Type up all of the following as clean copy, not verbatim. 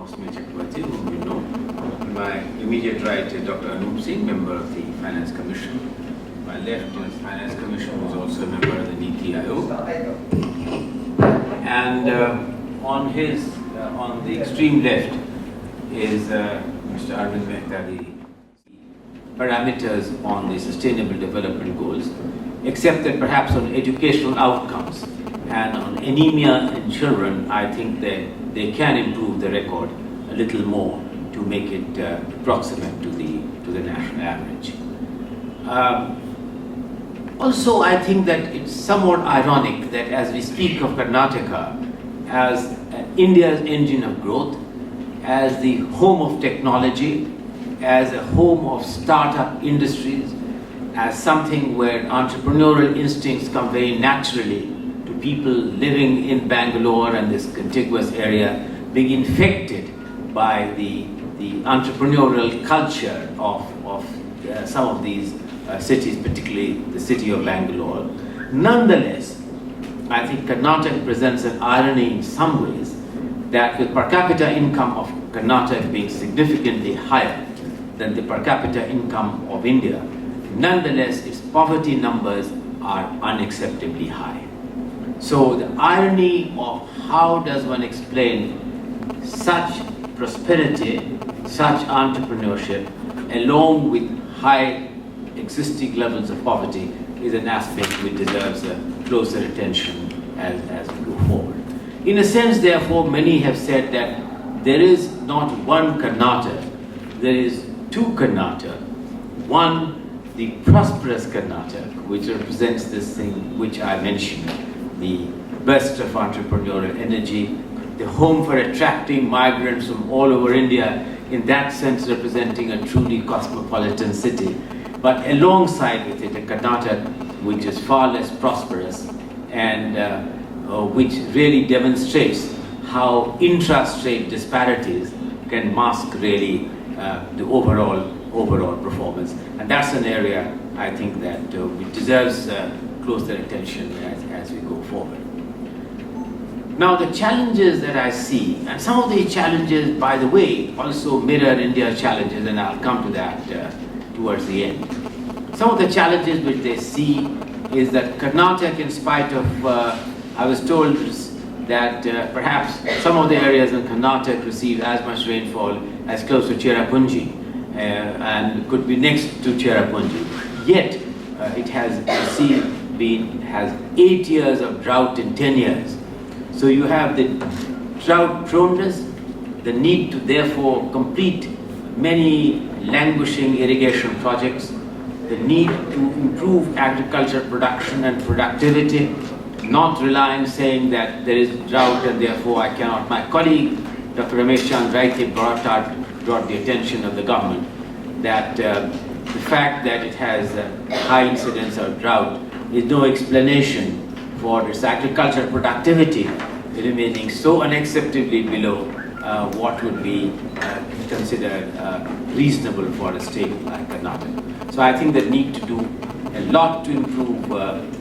Chakravarti, whom you know. My immediate right is Dr. Anup Singh, member of the Finance Commission. My left is Finance Commission, who is also a member of the Niti Aayog. And on the extreme left is Mr. Arvind Mehta, the parameters on the Sustainable Development Goals, except that perhaps on educational outcomes and on anemia in children, I think that they can improve the record a little more to make it approximate to the national average. Also, I think that it's somewhat ironic that as we speak of Karnataka as India's engine of growth, as the home of technology, as a home of startup industries, as something where entrepreneurial instincts come very naturally to people living in Bangalore and this contiguous area, being infected by the entrepreneurial culture of some of these cities, particularly the city of Bangalore. Nonetheless, I think Karnataka presents an irony in some ways that with per capita income of Karnataka being significantly higher than the per capita income of India, nonetheless its poverty numbers are unacceptably high. So the irony of how does one explain such prosperity, such entrepreneurship, along with high existing levels of poverty is an aspect which deserves a closer attention as we go forward. In a sense, therefore, many have said that there is not one Karnataka, there is two Karnataka. One, the prosperous Karnataka, which represents this thing which I mentioned, the best of entrepreneurial energy, the home for attracting migrants from all over India, in that sense representing a truly cosmopolitan city. But alongside with it, a Karnataka which is far less prosperous and which really demonstrates how intra-state disparities can mask really the overall performance. And that's an area I think that which deserves closer attention as we go forward. Now the challenges that I see, and some of these challenges, by the way, also mirror India's challenges, and I'll come to that towards the end. Some of the challenges which they see is that Karnataka, in spite of, I was told that perhaps some of the areas in Karnataka receive as much rainfall as close to Cherrapunji and could be next to Cherrapunji. Yet it has has 8 years of drought in 10 years. So you have the drought proneness, the need to therefore complete many languishing irrigation projects, the need to improve agriculture production and productivity, not relying saying that there is drought and therefore I cannot. My colleague, Dr. Ramesh Chandra Raite, brought the attention of the government that the fact that it has high incidence of drought is no explanation for its agricultural productivity remaining so unacceptably below what would be considered reasonable for a state like Karnataka. So I think they need to do a lot to improve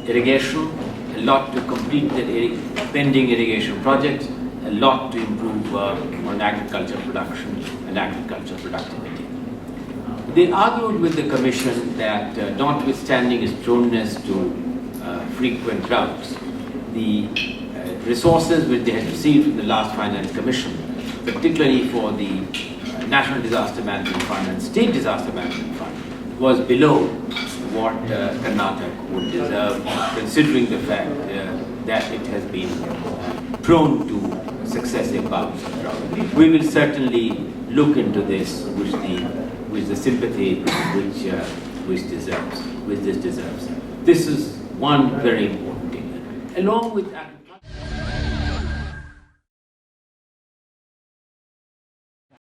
irrigation, a lot to complete the pending irrigation projects, a lot to improve on agriculture production and agriculture productivity. They argued with the Commission that notwithstanding its proneness to frequent droughts, the resources which they had received from the last Finance Commission, particularly for the National Disaster Management Fund and State Disaster Management Fund, was below what Karnataka would deserve, considering the fact that it has been prone to successive bouts of drought. We will certainly look into this with the sympathy which this deserves. This is one very important thing. Along with